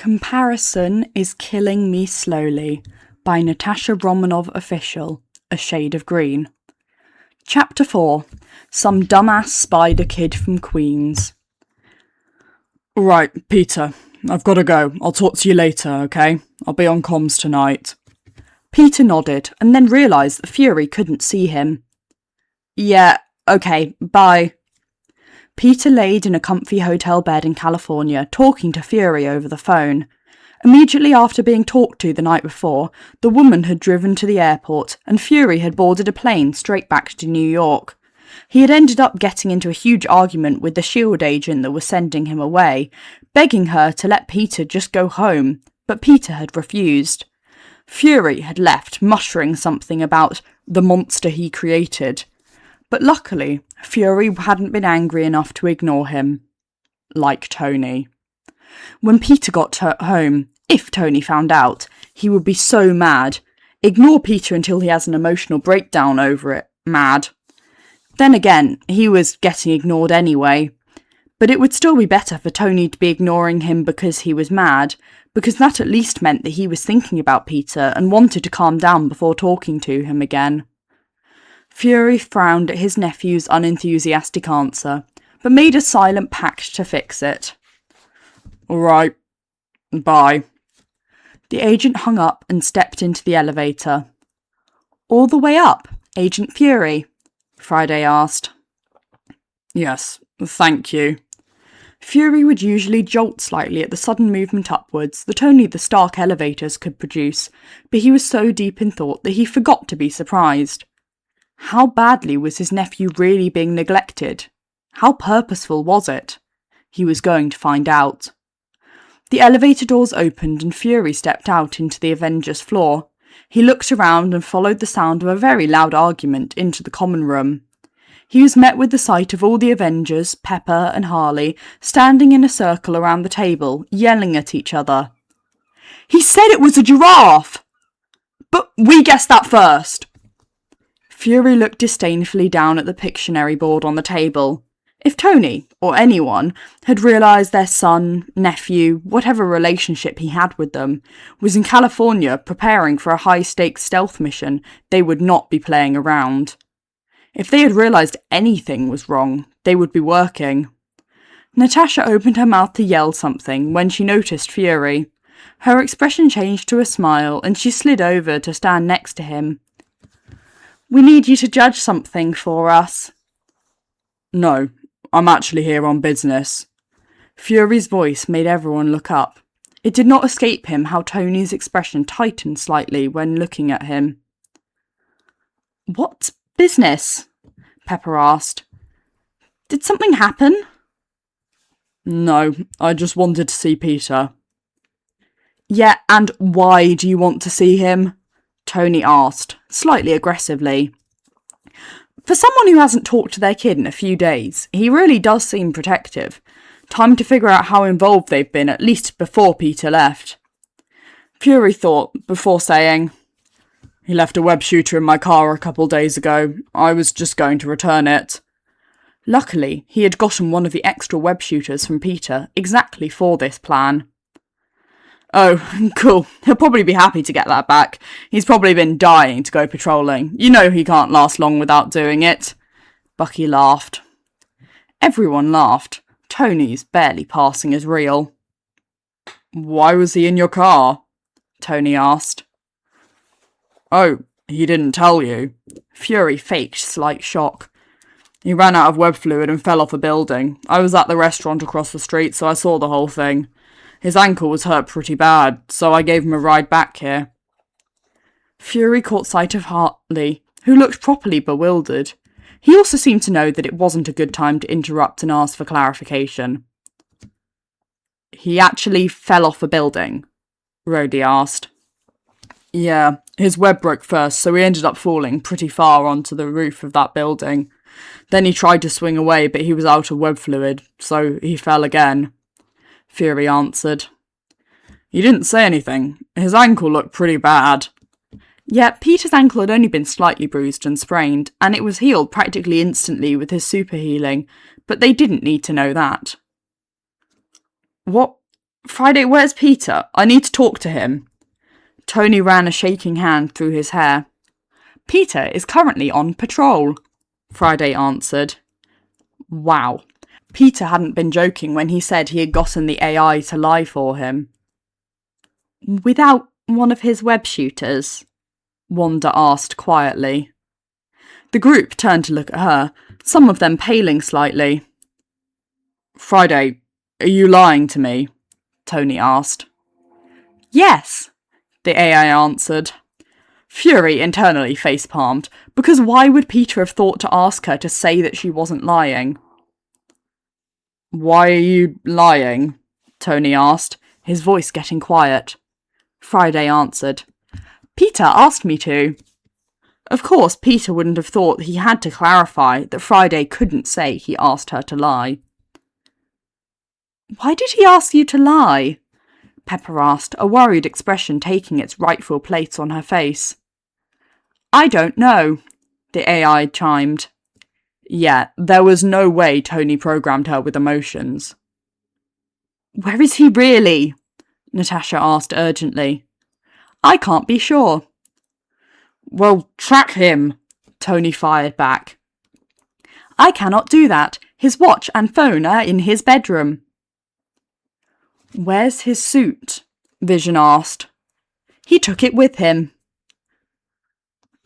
Comparison is Killing Me Slowly by Natasha Romanov Official, A Shade of Green. Chapter 4. Some dumbass spider kid from Queens. Right, Peter, I've got to go. I'll talk to you later, okay? I'll be on comms tonight. Peter nodded and then realised that Fury couldn't see him. Yeah, okay, bye. Peter laid in a comfy hotel bed in California, talking to Fury over the phone. Immediately after being talked to the night before, the woman had driven to the airport, and Fury had boarded a plane straight back to New York. He had ended up getting into a huge argument with the S.H.I.E.L.D. agent that was sending him away, begging her to let Peter just go home, but Peter had refused. Fury had left, muttering something about the monster he created. But luckily, Fury hadn't been angry enough to ignore him. Like Tony. When Peter got home, if Tony found out, he would be so mad. Ignore Peter until he has an emotional breakdown over it. Mad. Then again, he was getting ignored anyway. But it would still be better for Tony to be ignoring him because he was mad, because that at least meant that he was thinking about Peter and wanted to calm down before talking to him again. Fury frowned at his nephew's unenthusiastic answer, but made a silent pact to fix it. All right. Bye. The agent hung up and stepped into the elevator. All the way up, Agent Fury? Friday asked. Yes, thank you. Fury would usually jolt slightly at the sudden movement upwards that only the Stark elevators could produce, but he was so deep in thought that he forgot to be surprised. How badly was his nephew really being neglected? How purposeful was it? He was going to find out. The elevator doors opened and Fury stepped out into the Avengers floor. He looked around and followed the sound of a very loud argument into the common room. He was met with the sight of all the Avengers, Pepper and Harley, standing in a circle around the table, yelling at each other. He said it was a giraffe! But we guessed that first! Fury looked disdainfully down at the Pictionary board on the table. If Tony, or anyone, had realised their son, nephew, whatever relationship he had with them, was in California preparing for a high-stakes stealth mission, they would not be playing around. If they had realised anything was wrong, they would be working. Natasha opened her mouth to yell something when she noticed Fury. Her expression changed to a smile and she slid over to stand next to him. We need you to judge something for us. No, I'm actually here on business. Fury's voice made everyone look up. It did not escape him how Tony's expression tightened slightly when looking at him. What business? Pepper asked. Did something happen? No, I just wanted to see Peter. Yeah, and why do you want to see him? Tony asked, slightly aggressively. For someone who hasn't talked to their kid in a few days, he really does seem protective. Time to figure out how involved they've been, at least before Peter left. Fury thought, before saying, He left a web shooter in my car a couple days ago. I was just going to return it. Luckily, he had gotten one of the extra web shooters from Peter, exactly for this plan. Oh, cool. He'll probably be happy to get that back. He's probably been dying to go patrolling. You know he can't last long without doing it. Bucky laughed. Everyone laughed. Tony's barely passing as real. Why was he in your car? Tony asked. Oh, he didn't tell you. Fury faked slight shock. He ran out of web fluid and fell off a building. I was at the restaurant across the street, so I saw the whole thing. His ankle was hurt pretty bad, so I gave him a ride back here. Fury caught sight of Harley, who looked properly bewildered. He also seemed to know that it wasn't a good time to interrupt and ask for clarification. He actually fell off a building? Rhodey asked. Yeah, his web broke first, so he ended up falling pretty far onto the roof of that building. Then he tried to swing away, but he was out of web fluid, so he fell again. Fury answered. He didn't say anything. His ankle looked pretty bad. Yeah, Peter's ankle had only been slightly bruised and sprained, and it was healed practically instantly with his super healing, but they didn't need to know that. What Friday, where's Peter? I need to talk to him. Tony ran a shaking hand through his hair. Peter is currently on patrol, Friday answered. Wow. Peter hadn't been joking when he said he had gotten the AI to lie for him. Without one of his web shooters? Wanda asked quietly. The group turned to look at her, some of them paling slightly. Friday, are you lying to me? Tony asked. Yes, the AI answered. Fury internally face-palmed, because why would Peter have thought to ask her to say that she wasn't lying? Why are you lying? Tony asked, his voice getting quiet. Friday answered. Peter asked me to. Of course, Peter wouldn't have thought he had to clarify that Friday couldn't say he asked her to lie. Why did he ask you to lie? Pepper asked, a worried expression taking its rightful place on her face. I don't know, the AI chimed. Yeah, there was no way Tony programmed her with emotions. Where is he really? Natasha asked urgently. I can't be sure. Well, track him, Tony fired back. I cannot do that. His watch and phone are in his bedroom. Where's his suit? Vision asked. He took it with him.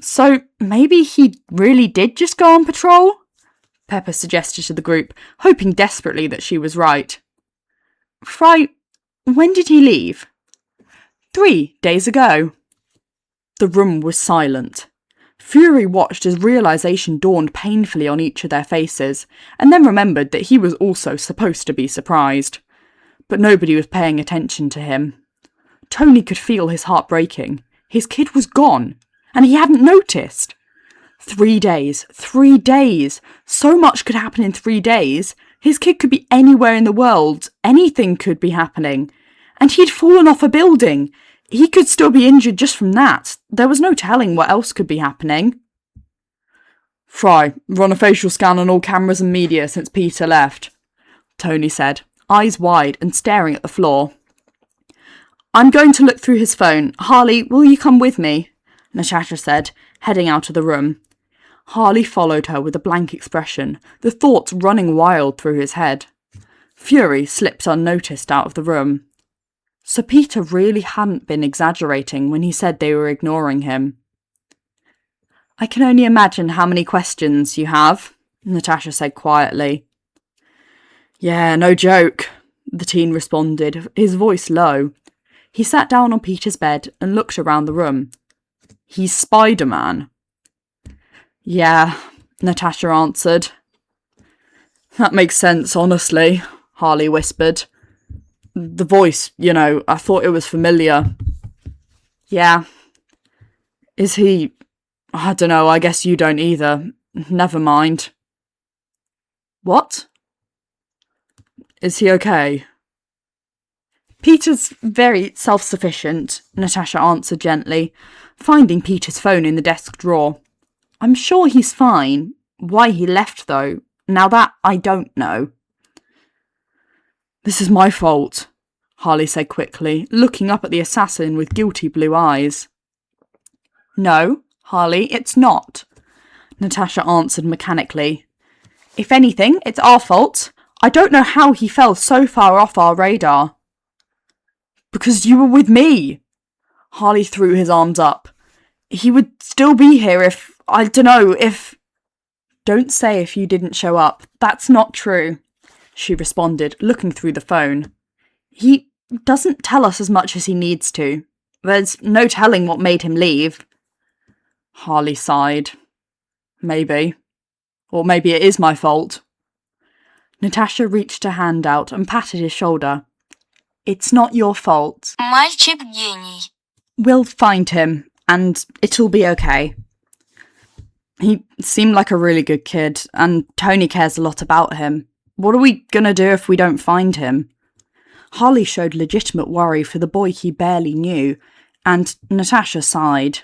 So maybe he really did just go on patrol? Pepper suggested to the group, hoping desperately that she was right. Fry, when did he leave? 3 days ago. The room was silent. Fury watched as realization dawned painfully on each of their faces, and then remembered that he was also supposed to be surprised. But nobody was paying attention to him. Tony could feel his heart breaking. His kid was gone, and he hadn't noticed. 3 days. 3 days. So much could happen in 3 days. His kid could be anywhere in the world. Anything could be happening. And he'd fallen off a building. He could still be injured just from that. There was no telling what else could be happening. Fry, run a facial scan on all cameras and media since Peter left, Tony said, eyes wide and staring at the floor. I'm going to look through his phone. Harley, will you come with me? Natasha said, heading out of the room. Harley followed her with a blank expression, the thoughts running wild through his head. Fury slipped unnoticed out of the room. So Peter really hadn't been exaggerating when he said they were ignoring him. I can only imagine how many questions you have, Natasha said quietly. Yeah, no joke, the teen responded, his voice low. He sat down on Peter's bed and looked around the room. He's Spider-Man. Yeah, Natasha answered. That makes sense, honestly, Harley whispered. The voice, I thought it was familiar. Yeah. Is he... I don't know, I guess you don't either. Never mind. What? Is he okay? Peter's very self-sufficient, Natasha answered gently, finding Peter's phone in the desk drawer. I'm sure he's fine. Why he left, though, now that I don't know. This is my fault, Harley said quickly, looking up at the assassin with guilty blue eyes. No, Harley, it's not, Natasha answered mechanically. If anything, it's our fault. I don't know how he fell so far off our radar. Because you were with me. Harley threw his arms up. He would still be here if... I don't know, if... Don't say if you didn't show up. That's not true, she responded, looking through the phone. He doesn't tell us as much as he needs to. There's no telling what made him leave. Harley sighed. Maybe. Or maybe it is my fault. Natasha reached a hand out and patted his shoulder. It's not your fault. Мальчик гений. We'll find him, and it'll be okay. He seemed like a really good kid, and Tony cares a lot about him. What are we gonna do if we don't find him? Harley showed legitimate worry for the boy he barely knew, and Natasha sighed.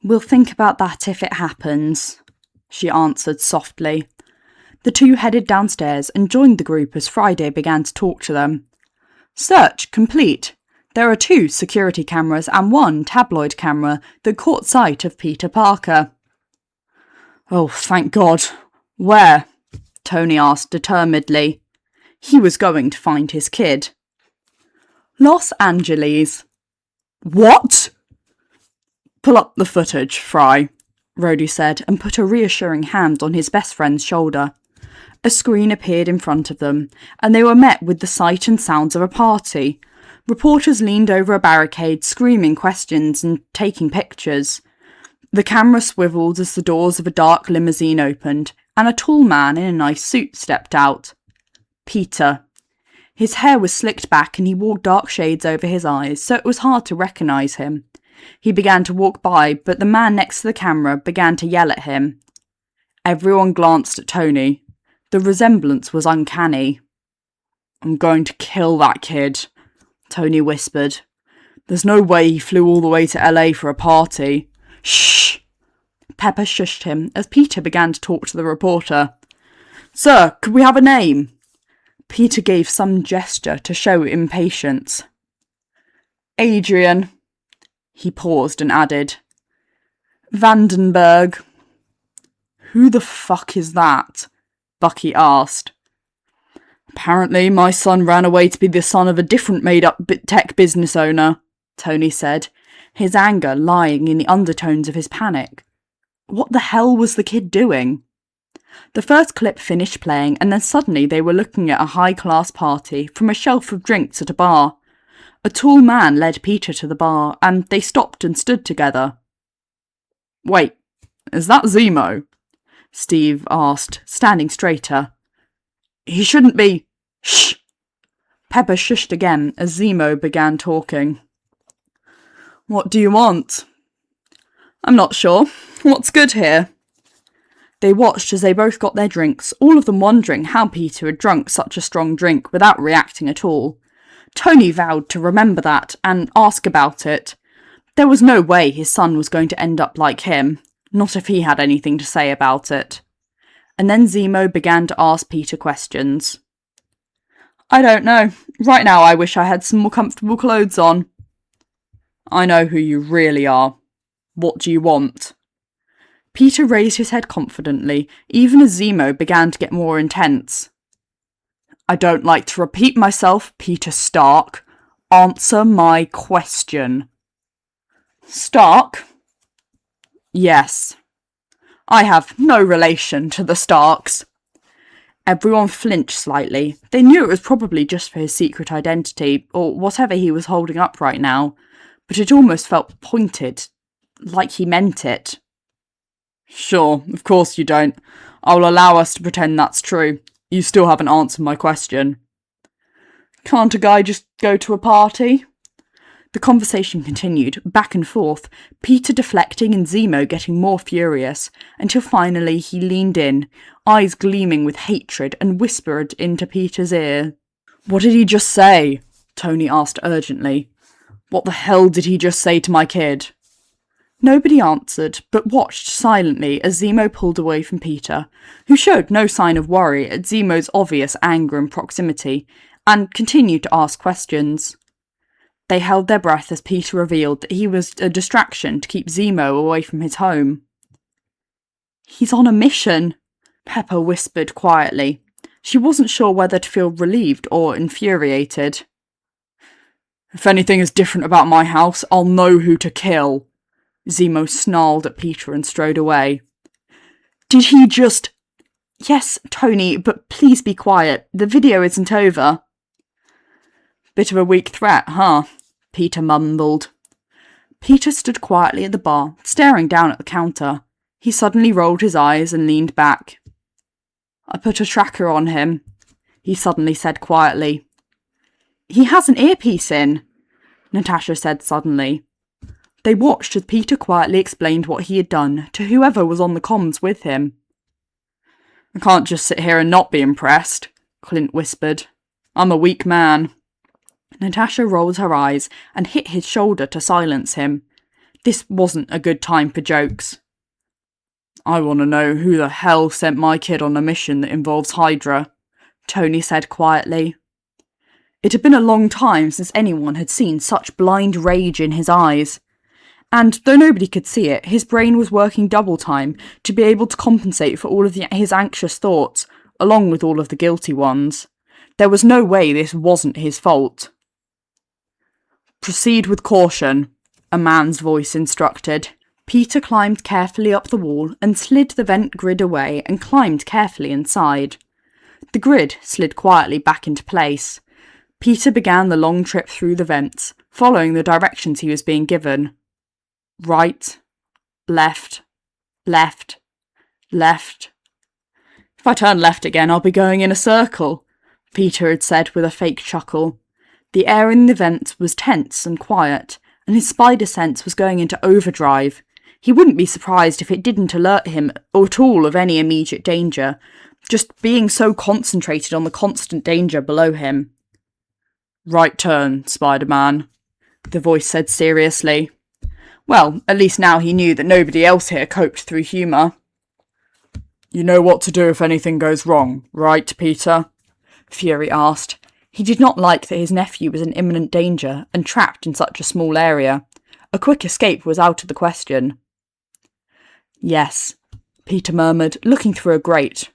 We'll think about that if it happens, she answered softly. The two headed downstairs and joined the group as Friday began to talk to them. Search complete. There are 2 security cameras and 1 tabloid camera that caught sight of Peter Parker. Oh, thank God. Where? Tony asked determinedly. He was going to find his kid. Los Angeles. What? Pull up the footage, Fry, Rhodey said, and put a reassuring hand on his best friend's shoulder. A screen appeared in front of them, and they were met with the sight and sounds of a party. Reporters leaned over a barricade, screaming questions and taking pictures. The camera swiveled as the doors of a dark limousine opened, and a tall man in a nice suit stepped out. Peter. His hair was slicked back and he wore dark shades over his eyes, so it was hard to recognise him. He began to walk by, but the man next to the camera began to yell at him. Everyone glanced at Tony. The resemblance was uncanny. I'm going to kill that kid, Tony whispered. There's no way he flew all the way to LA for a party. Shh! Pepper shushed him as Peter began to talk to the reporter. Sir, could we have a name? Peter gave some gesture to show impatience. Adrian. He paused and added. Vandenberg. Who the fuck is that? Bucky asked. Apparently my son ran away to be the son of a different made-up tech business owner, Tony said, his anger lying in the undertones of his panic. What the hell was the kid doing? The first clip finished playing, and then suddenly they were looking at a high-class party from a shelf of drinks at a bar. A tall man led Peter to the bar, and they stopped and stood together. Wait, is that Zemo? Steve asked, standing straighter. He shouldn't be. Shh! Pepper shushed again as Zemo began talking. What do you want? I'm not sure. What's good here? They watched as they both got their drinks, all of them wondering how Peter had drunk such a strong drink without reacting at all. Tony vowed to remember that and ask about it. There was no way his son was going to end up like him, not if he had anything to say about it. And then Zemo began to ask Peter questions. I don't know. Right now I wish I had some more comfortable clothes on. I know who you really are. What do you want? Peter raised his head confidently, even as Zemo began to get more intense. I don't like to repeat myself, Peter Stark. Answer my question. Stark? Yes. I have no relation to the Starks. Everyone flinched slightly. They knew it was probably just for his secret identity, or whatever he was holding up right now, but it almost felt pointed, like he meant it. Sure, of course you don't. I'll allow us to pretend that's true. You still haven't answered my question. Can't a guy just go to a party? The conversation continued, back and forth, Peter deflecting and Zemo getting more furious, until finally he leaned in, eyes gleaming with hatred, and whispered into Peter's ear. What did he just say? Tony asked urgently. What the hell did he just say to my kid? Nobody answered, but watched silently as Zemo pulled away from Peter, who showed no sign of worry at Zemo's obvious anger and proximity, and continued to ask questions. They held their breath as Peter revealed that he was a distraction to keep Zemo away from his home. He's on a mission, Pepper whispered quietly. She wasn't sure whether to feel relieved or infuriated. If anything is different about my house, I'll know who to kill. Zemo snarled at Peter and strode away. Did he just... Yes, Tony, but please be quiet. The video isn't over. Bit of a weak threat, huh? Peter mumbled. Peter stood quietly at the bar, staring down at the counter. He suddenly rolled his eyes and leaned back. I put a tracker on him, he suddenly said quietly. He has an earpiece in, Natasha said suddenly. They watched as Peter quietly explained what he had done to whoever was on the comms with him. I can't just sit here and not be impressed, Clint whispered. I'm a weak man. Natasha rolled her eyes and hit his shoulder to silence him. This wasn't a good time for jokes. I want to know who the hell sent my kid on a mission that involves Hydra, Tony said quietly. It had been a long time since anyone had seen such blind rage in his eyes. And though nobody could see it, his brain was working double time to be able to compensate for all of his anxious thoughts, along with all of the guilty ones. There was no way this wasn't his fault. "Proceed with caution," a man's voice instructed. Peter climbed carefully up the wall and slid the vent grid away and climbed carefully inside. The grid slid quietly back into place. Peter began the long trip through the vents, following the directions he was being given. Right, left, left, left. "If I turn left again, I'll be going in a circle," Peter had said with a fake chuckle. The air in the vents was tense and quiet, and his spider sense was going into overdrive. He wouldn't be surprised if it didn't alert him at all of any immediate danger, just being so concentrated on the constant danger below him. "Right turn, Spider-Man," the voice said seriously. Well, at least now he knew that nobody else here coped through humour. "You know what to do if anything goes wrong, right, Peter?" Fury asked. He did not like that his nephew was in imminent danger and trapped in such a small area. A quick escape was out of the question. "Yes," Peter murmured, looking through a grate.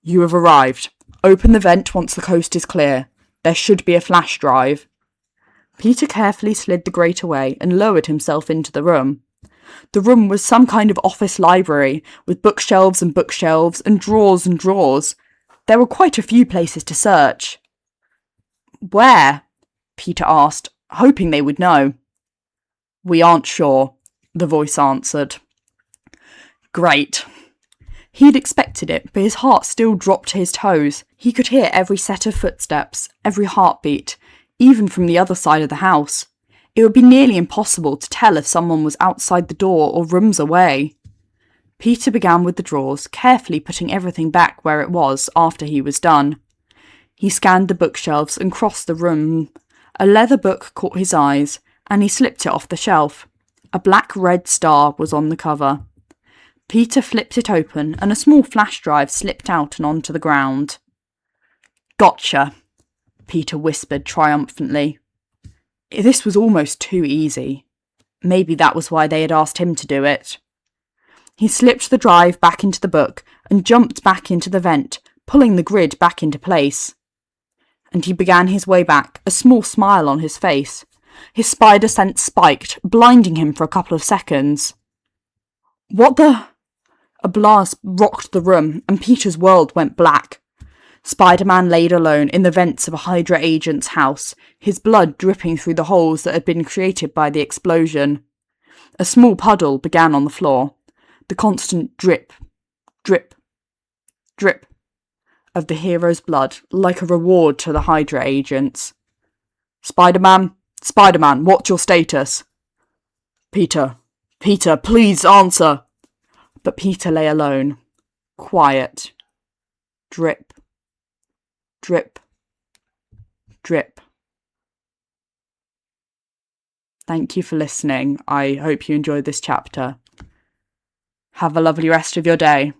"You have arrived. Open the vent once the coast is clear. There should be a flash drive." Peter carefully slid the grate away and lowered himself into the room. The room was some kind of office library, with bookshelves and bookshelves and drawers and drawers. There were quite a few places to search. "Where?" Peter asked, hoping they would know. "We aren't sure," the voice answered. Great. He'd expected it, but his heart still dropped to his toes. He could hear every set of footsteps, every heartbeat, even from the other side of the house. It would be nearly impossible to tell if someone was outside the door or rooms away. Peter began with the drawers, carefully putting everything back where it was after he was done. He scanned the bookshelves and crossed the room. A leather book caught his eyes, and he slipped it off the shelf. A black-red star was on the cover. Peter flipped it open, and a small flash drive slipped out and onto the ground. "Gotcha," Peter whispered triumphantly. This was almost too easy. Maybe that was why they had asked him to do it. He slipped the drive back into the book and jumped back into the vent, pulling the grid back into place. And he began his way back, a small smile on his face. His spider sense spiked, blinding him for a couple of seconds. "What the?" A blast rocked the room, and Peter's world went black. Spider-Man laid alone in the vents of a Hydra agent's house, his blood dripping through the holes that had been created by the explosion. A small puddle began on the floor. The constant drip, drip, drip of the hero's blood, like a reward to the Hydra agents. "Spider-Man? Spider-Man, what's your status?" Peter, please answer!" But Peter lay alone, quiet. Drip, drip, drip. Thank you for listening. I hope you enjoyed this chapter. Have a lovely rest of your day.